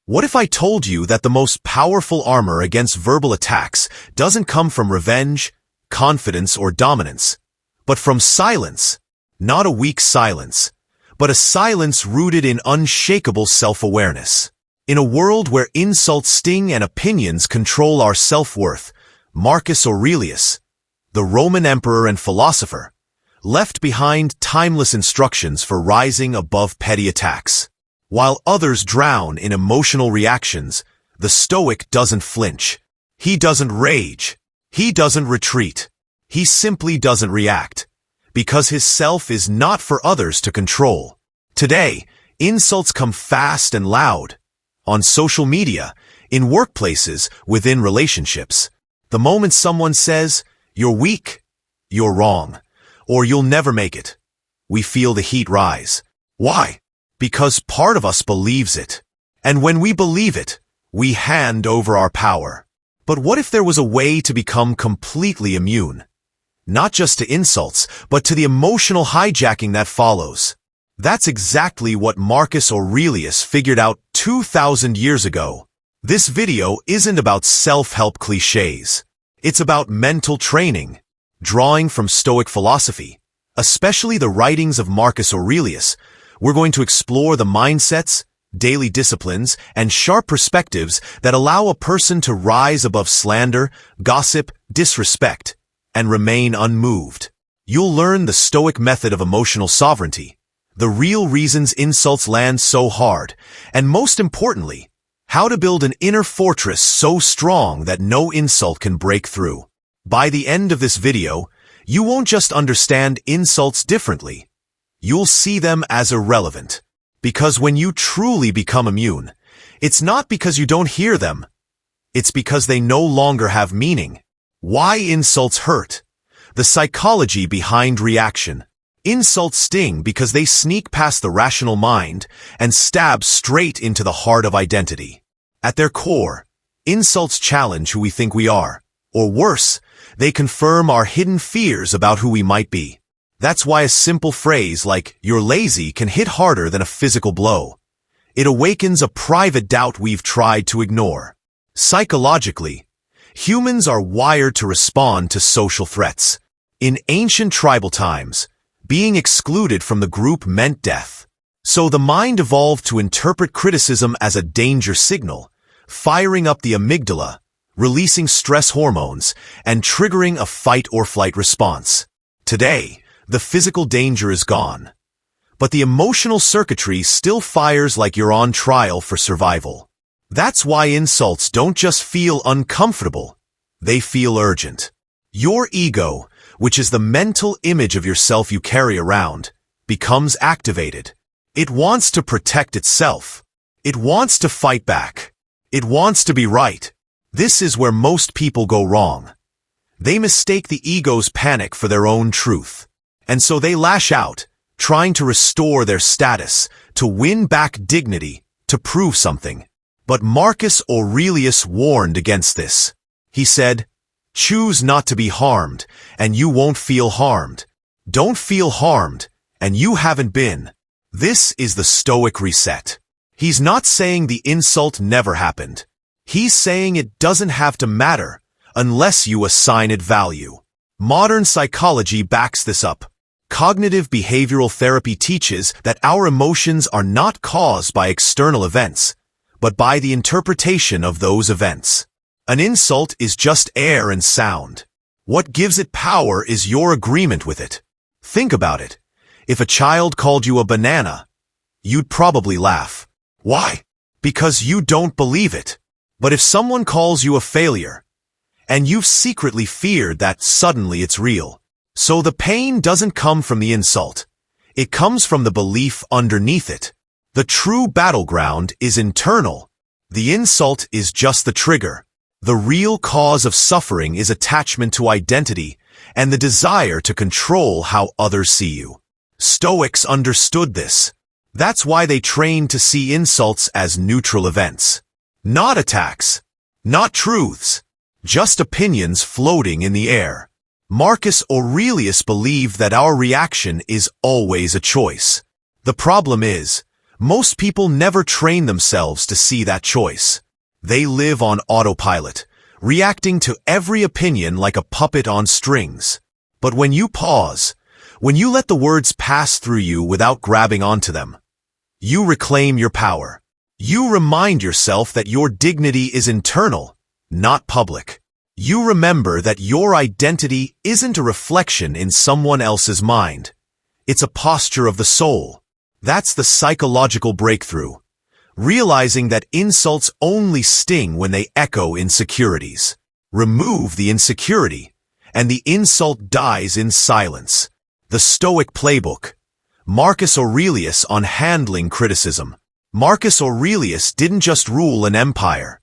What if I told you that the most powerful armor against verbal attacks doesn't come from revenge, confidence, or dominance, but from silence? Not a weak silence, but a silence rooted in unshakable self-awareness. In a world where insults sting and opinions control our self-worth, Marcus Aurelius, the Roman emperor and philosopher, left behind timeless instructions for rising above petty attacks. While others drown in emotional reactions, the Stoic doesn't flinch. He doesn't rage. He doesn't retreat. He simply doesn't react, because his self is not for others to control. Today, insults come fast and loud. On social media, in workplaces, within relationships. The moment someone says, "You're weak," "You're wrong," or "You'll never make it," we feel the heat rise. Why? Because part of us believes it. And when we believe it, we hand over our power. But what if there was a way to become completely immune? Not just to insults, but to the emotional hijacking that follows. That's exactly what Marcus Aurelius figured out 2,000 years ago. This video isn't about self-help cliches. It's about mental training. Drawing from Stoic philosophy, especially the writings of Marcus Aurelius, we're going to explore the mindsets, daily disciplines, and sharp perspectives that allow a person to rise above slander, gossip, disrespect, and remain unmoved. You'll learn the Stoic method of emotional sovereignty, the real reasons insults land so hard, and most importantly, how to build an inner fortress so strong that no insult can break through. By the end of this video, you won't just understand insults differently. You'll see them as irrelevant. Because when you truly become immune, it's not because you don't hear them. It's because they no longer have meaning. Why insults hurt? The psychology behind reaction. Insults sting because they sneak past the rational mind and stab straight into the heart of identity. At their core, insults challenge who we think we are. Or worse, they confirm our hidden fears about who we might be. That's why a simple phrase like, "You're lazy," can hit harder than a physical blow. It awakens a private doubt we've tried to ignore. Psychologically, humans are wired to respond to social threats. In ancient tribal times, being excluded from the group meant death. So the mind evolved to interpret criticism as a danger signal, firing up the amygdala, releasing stress hormones, and triggering a fight-or-flight response. Today, the physical danger is gone, but the emotional circuitry still fires like you're on trial for survival. That's why insults don't just feel uncomfortable, they feel urgent. Your ego, which is the mental image of yourself you carry around, becomes activated. It wants to protect itself. It wants to fight back. It wants to be right. This is where most people go wrong. They mistake the ego's panic for their own truth. And so they lash out, trying to restore their status, to win back dignity, to prove something. But Marcus Aurelius warned against this. He said, "Choose not to be harmed, and you won't feel harmed. Don't feel harmed, and you haven't been." This is the Stoic reset. He's not saying the insult never happened. He's saying it doesn't have to matter unless you assign it value. Modern psychology backs this up. Cognitive behavioral therapy teaches that our emotions are not caused by external events, but by the interpretation of those events. An insult is just air and sound. What gives it power is your agreement with it. Think about it. If a child called you a banana, you'd probably laugh. Why? Because you don't believe it. But if someone calls you a failure, and you've secretly feared that suddenly it's real. So the pain doesn't come from the insult. It comes from the belief underneath it. The true battleground is internal. The insult is just the trigger. The real cause of suffering is attachment to identity and the desire to control how others see you. Stoics understood this. That's why they trained to see insults as neutral events. Not attacks. Not truths. Just opinions floating in the air. Marcus Aurelius believed that our reaction is always a choice. The problem is, Most people never train themselves to see that choice. They live on autopilot, reacting to every opinion like a puppet on strings. But when you pause, when you let the words pass through you without grabbing onto them, you reclaim your power. You remind yourself that your dignity is internal, not public. You remember that your identity isn't a reflection in someone else's mind. It's a posture of the soul. That's the psychological breakthrough. Realizing that insults only sting when they echo insecurities. Remove the insecurity, and the insult dies in silence. The Stoic Playbook. Marcus Aurelius on handling criticism. Marcus Aurelius didn't just rule an empire.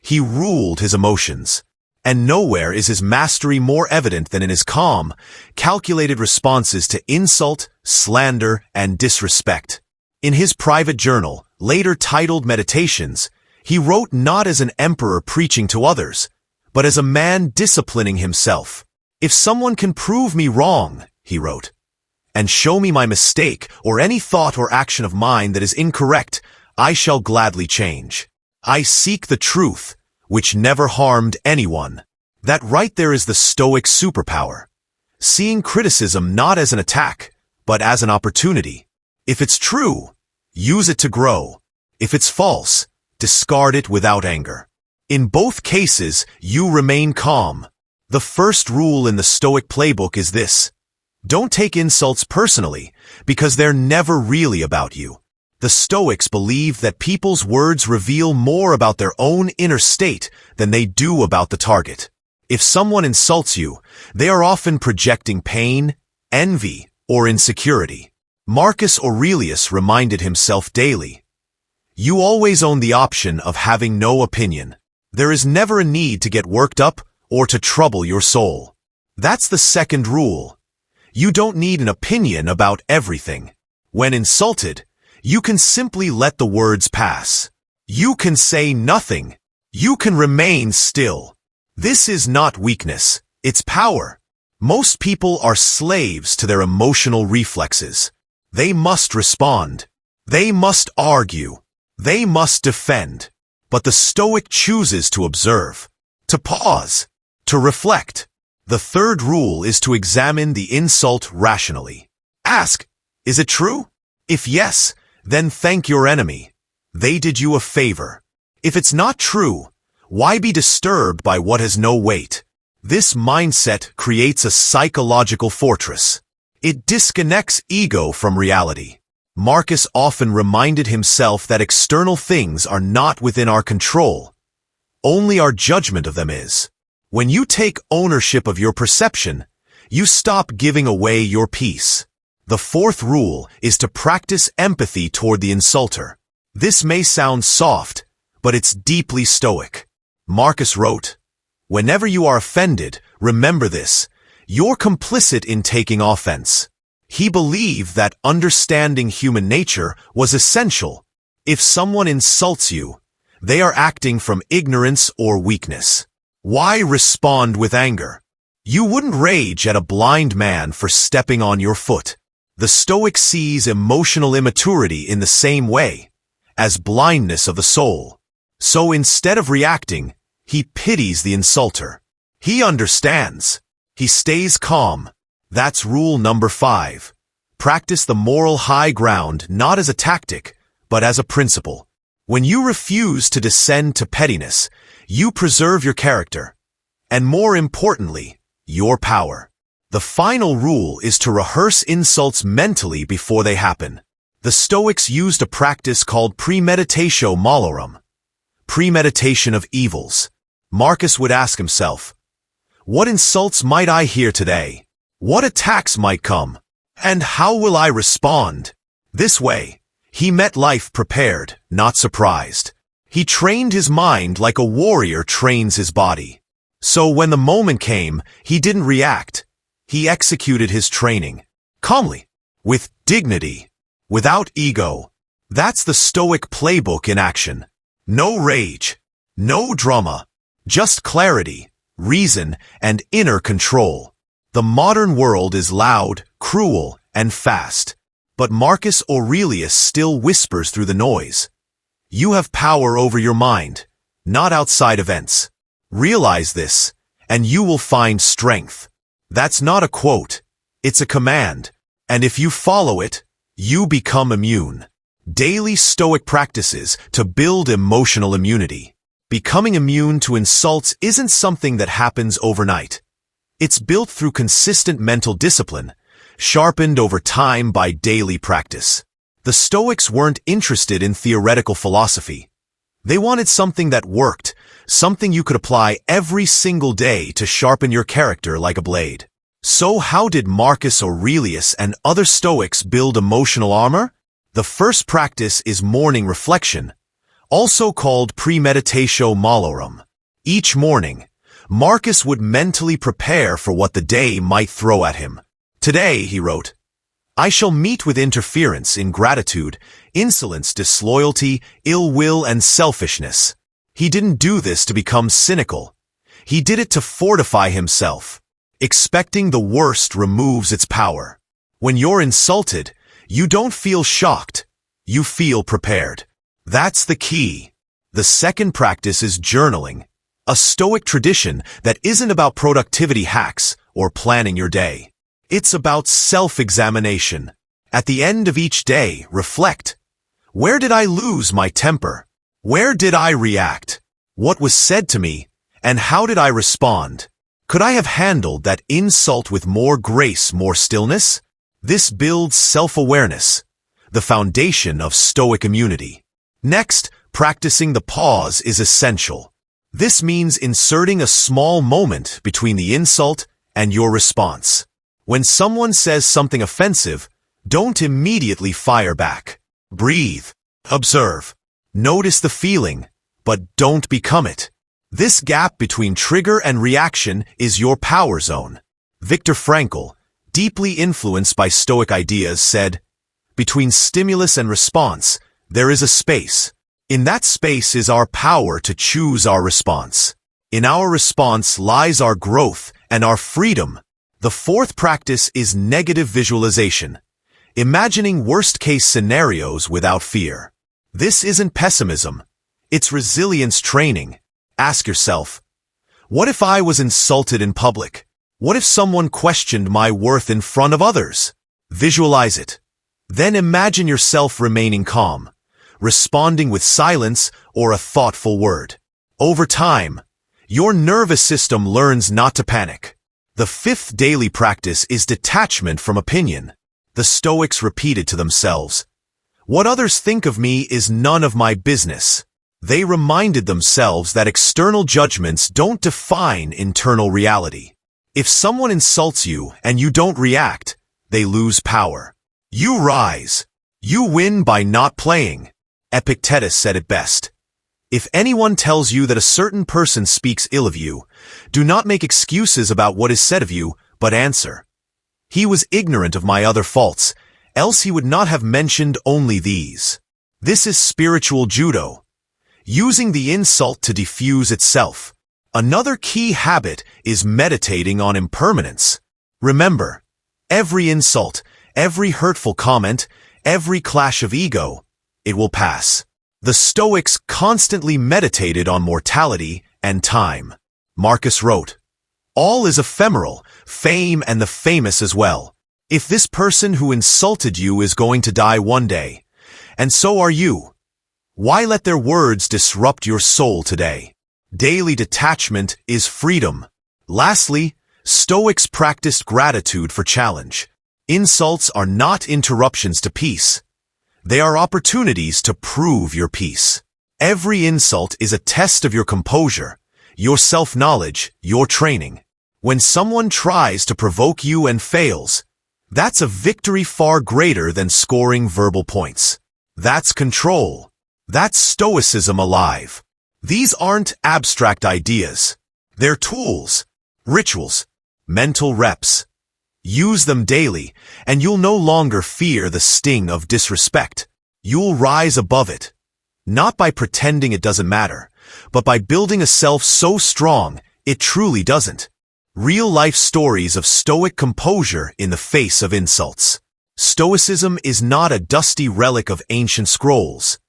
He ruled his emotions. And nowhere is his mastery more evident than in his calm, calculated responses to insult, slander, and disrespect. In his private journal, later titled Meditations, he wrote not as an emperor preaching to others, but as a man disciplining himself. If someone can prove me wrong, he wrote, and show me my mistake or any thought or action of mine that is incorrect, I shall gladly change. I seek the truth, which never harmed anyone. That right there is the Stoic superpower. Seeing criticism not as an attack, but as an opportunity. If it's true, use it to grow. If it's false, discard it without anger. In both cases, you remain calm. The first rule in the Stoic Playbook is this: don't take insults personally, because they're never really about you. The Stoics believe that people's words reveal more about their own inner state than they do about the target. If someone insults you, they are often projecting pain, envy, or insecurity. Marcus Aurelius reminded himself daily, you always own the option of having no opinion. There is never a need to get worked up or to trouble your soul. That's the second rule. You don't need an opinion about everything. When insulted, you can simply let the words pass. You can say nothing. You can remain still. This is not weakness, it's power. Most people are slaves to their emotional reflexes. They must respond. They must argue. They must defend. But the Stoic chooses to observe, to pause, to reflect. The third rule is to examine the insult rationally. Ask, is it true? If yes, then thank your enemy. They did you a favor. If it's not true, why be disturbed by what has no weight? This mindset creates a psychological fortress. It disconnects ego from reality. Marcus often reminded himself that external things are not within our control. Only our judgment of them is. When you take ownership of your perception, you stop giving away your peace. The fourth rule is to practice empathy toward the insulter. This may sound soft, but it's deeply Stoic. Marcus wrote, whenever you are offended, remember this: you're complicit in taking offense. He believed that understanding human nature was essential. If someone insults you, they are acting from ignorance or weakness. Why respond with anger? You wouldn't rage at a blind man for stepping on your foot. The Stoic sees emotional immaturity in the same way, as blindness of the soul. So instead of reacting, he pities the insulter. He understands. He stays calm. That's rule number 5. Practice the moral high ground not as a tactic, but as a principle. When you refuse to descend to pettiness, you preserve your character, and more importantly, your power. The final rule is to rehearse insults mentally before they happen. The Stoics used a practice called premeditatio malorum, premeditation of evils. Marcus would ask himself, what insults might I hear today? What attacks might come? And how will I respond? This way, he met life prepared, not surprised. He trained his mind like a warrior trains his body. So when the moment came, he didn't react. He executed his training. Calmly. With dignity. Without ego. That's the Stoic playbook in action. No rage. No drama. Just clarity, reason, and inner control. The modern world is loud, cruel, and fast. But Marcus Aurelius still whispers through the noise. You have power over your mind, not outside events. Realize this, and you will find strength. That's not a quote, it's a command, and if you follow it, you become immune. Daily Stoic practices to build emotional immunity. Becoming immune to insults isn't something that happens overnight. It's built through consistent mental discipline, sharpened over time by daily practice. The Stoics weren't interested in theoretical philosophy. They wanted something that worked, something you could apply every single day to sharpen your character like a blade. So how did Marcus Aurelius and other Stoics build emotional armor? The first practice is morning reflection, also called premeditatio malorum. Each morning, Marcus would mentally prepare for what the day might throw at him. Today, he wrote, I shall meet with interference, ingratitude, insolence, disloyalty, ill will, and selfishness. He didn't do this to become cynical. He did it to fortify himself. Expecting the worst removes its power. When you're insulted, you don't feel shocked. You feel prepared. That's the key. The second practice is journaling, a Stoic tradition that isn't about productivity hacks or planning your day. It's about self-examination. At the end of each day, reflect. Where did I lose my temper? Where did I react? What was said to me? And how did I respond? Could I have handled that insult with more grace, more stillness? This builds self-awareness, the foundation of Stoic immunity. Next, practicing the pause is essential. This means inserting a small moment between the insult and your response. When someone says something offensive, don't immediately fire back. Breathe. Observe. Notice the feeling, but don't become it. This gap between trigger and reaction is your power zone. Viktor Frankl, deeply influenced by Stoic ideas, said, between stimulus and response, there is a space. In that space is our power to choose our response. In our response lies our growth and our freedom. The fourth practice is negative visualization, imagining worst-case scenarios without fear. This isn't pessimism, it's resilience training. Ask yourself, what if I was insulted in public? What if someone questioned my worth in front of others? Visualize it. Then imagine yourself remaining calm, responding with silence or a thoughtful word. Over time, your nervous system learns not to panic. The fifth daily practice is detachment from opinion. The Stoics repeated to themselves, what others think of me is none of my business. They reminded themselves that external judgments don't define internal reality. If someone insults you and you don't react, they lose power. You rise. You win by not playing. Epictetus said it best. If anyone tells you that a certain person speaks ill of you, do not make excuses about what is said of you, but answer. He was ignorant of my other faults, else he would not have mentioned only these. This is spiritual judo, using the insult to diffuse itself. Another key habit is meditating on impermanence. Remember, every insult, every hurtful comment, every clash of ego, it will pass. The Stoics constantly meditated on mortality and time. Marcus wrote, all is ephemeral, fame and the famous as well. If this person who insulted you is going to die one day, and so are you, why let their words disrupt your soul today? Daily detachment is freedom. Lastly, Stoics practiced gratitude for challenge. Insults are not interruptions to peace. They are opportunities to prove your peace. Every insult is a test of your composure, your self-knowledge, your training. When someone tries to provoke you and fails, that's a victory far greater than scoring verbal points. That's control. That's Stoicism alive. These aren't abstract ideas. They're tools, rituals, mental reps. Use them daily, and you'll no longer fear the sting of disrespect. You'll rise above it. Not by pretending it doesn't matter, but by building a self so strong it truly doesn't. Real-life stories of Stoic composure in the face of insults. Stoicism is not a dusty relic of ancient scrolls.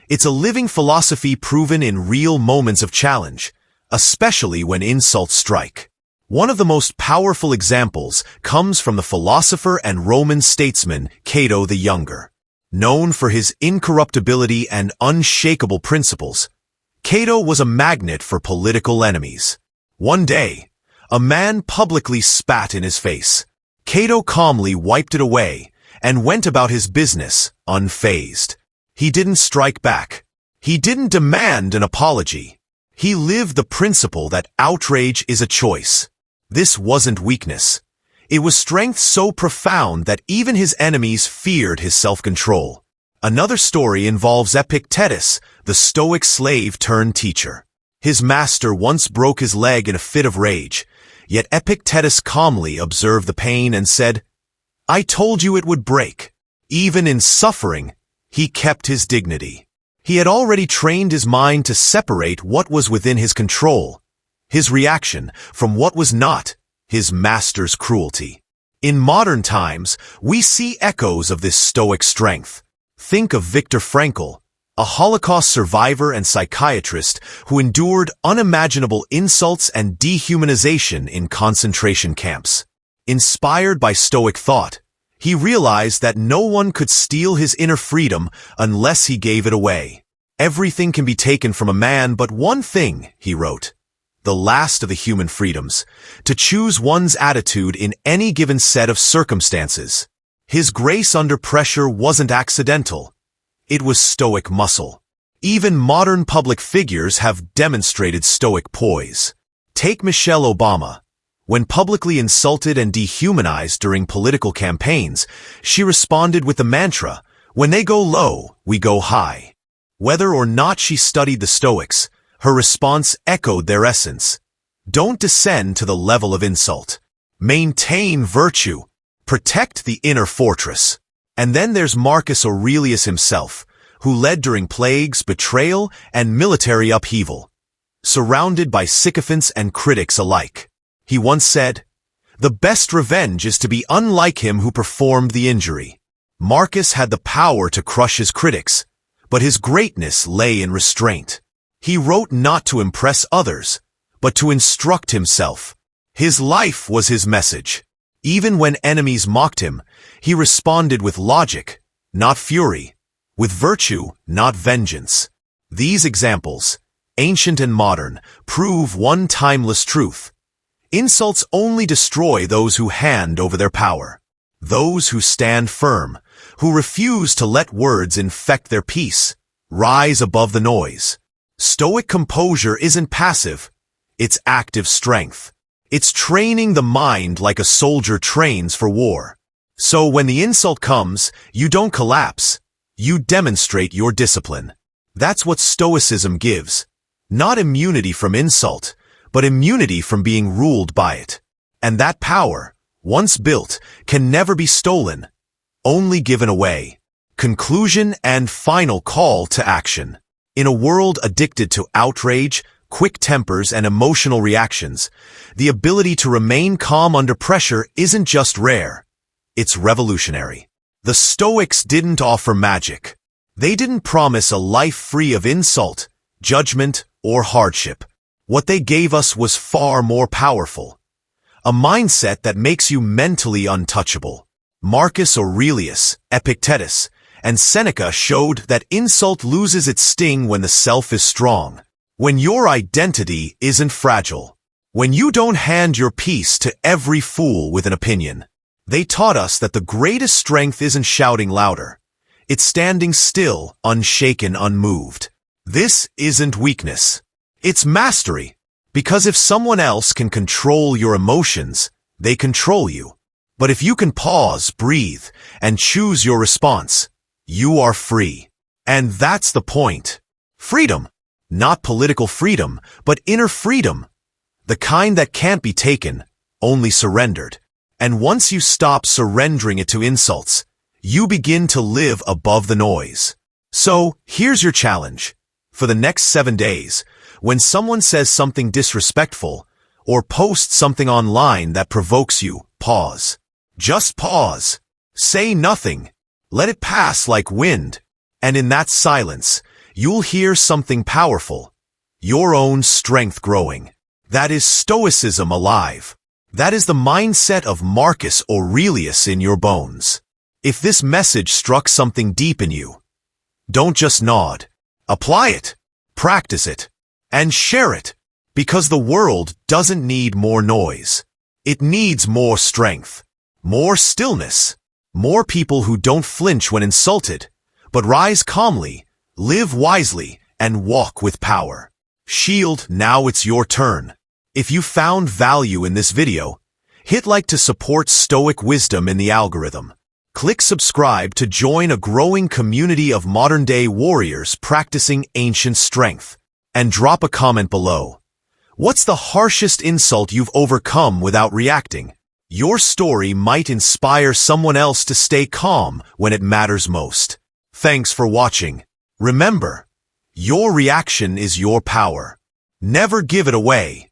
It's a living philosophy proven in real moments of challenge, especially when insults strike. One of the most powerful examples comes from the philosopher and Roman statesman Cato the Younger. Known for his incorruptibility and unshakable principles, Cato was a magnet for political enemies. One day, a man publicly spat in his face. Cato calmly wiped it away and went about his business unfazed. He didn't strike back. He didn't demand an apology. He lived the principle that outrage is a choice. This wasn't weakness. It was strength so profound that even his enemies feared his self-control. Another story involves Epictetus, the Stoic slave turned teacher. His master once broke his leg in a fit of rage, yet Epictetus calmly observed the pain and said, "I told you it would break." Even in suffering, he kept his dignity. He had already trained his mind to separate what was within his control, his reaction, from what was not, his master's cruelty. In modern times, we see echoes of this Stoic strength. Think of Viktor Frankl, a Holocaust survivor and psychiatrist who endured unimaginable insults and dehumanization in concentration camps. Inspired by Stoic thought, he realized that no one could steal his inner freedom unless he gave it away. "Everything can be taken from a man but one thing," he wrote, "the last of the human freedoms, to choose one's attitude in any given set of circumstances." His grace under pressure wasn't accidental. It was Stoic muscle. Even modern public figures have demonstrated Stoic poise. Take Michelle Obama. When publicly insulted and dehumanized during political campaigns, she responded with the mantra, "When they go low, we go high." Whether or not she studied the Stoics, her response echoed their essence. Don't descend to the level of insult. Maintain virtue. Protect the inner fortress. And then there's Marcus Aurelius himself, who led during plagues, betrayal, and military upheaval. Surrounded by sycophants and critics alike. He once said, "The best revenge is to be unlike him who performed the injury." Marcus had the power to crush his critics, but his greatness lay in restraint. He wrote not to impress others, but to instruct himself. His life was his message. Even when enemies mocked him, he responded with logic, not fury, with virtue, not vengeance. These examples, ancient and modern, prove one timeless truth. Insults only destroy those who hand over their power. Those who stand firm, who refuse to let words infect their peace, rise above the noise. Stoic composure isn't passive, it's active strength. It's training the mind like a soldier trains for war. So when the insult comes, you don't collapse. You demonstrate your discipline. That's what Stoicism gives. Not immunity from insult, but immunity from being ruled by it. And that power, once built, can never be stolen, only given away. Conclusion and final call to action. In a world addicted to outrage, quick tempers, and emotional reactions, the ability to remain calm under pressure isn't just rare, it's revolutionary. The Stoics didn't offer magic. They didn't promise a life free of insult, judgment, or hardship. What they gave us was far more powerful. A mindset that makes you mentally untouchable. Marcus Aurelius, Epictetus, and Seneca showed that insult loses its sting when the self is strong. When your identity isn't fragile. When you don't hand your peace to every fool with an opinion. They taught us that the greatest strength isn't shouting louder. It's standing still, unshaken, unmoved. This isn't weakness. It's mastery. Because if someone else can control your emotions, they control you. But if you can pause, breathe, and choose your response, you are free. And that's the point. Freedom. Not political freedom, but inner freedom. The kind that can't be taken, only surrendered. And once you stop surrendering it to insults, you begin to live above the noise. So, here's your challenge. For the next 7 days, when someone says something disrespectful, or posts something online that provokes you, pause. Just pause. Say nothing. Let it pass like wind. And in that silence, you'll hear something powerful. Your own strength growing. That is Stoicism alive. That is the mindset of Marcus Aurelius in your bones. If this message struck something deep in you, don't just nod. Apply it, practice it, and share it, because the world doesn't need more noise. It needs more strength, more stillness, more people who don't flinch when insulted, but rise calmly, live wisely, and walk with power. Shield, now it's your turn. If you found value in this video, hit like to support Stoic wisdom in the algorithm. Click subscribe to join a growing community of modern-day warriors practicing ancient strength. And drop a comment below. What's the harshest insult you've overcome without reacting? Your story might inspire someone else to stay calm when it matters most. Thanks for watching. Remember, your reaction is your power. Never give it away.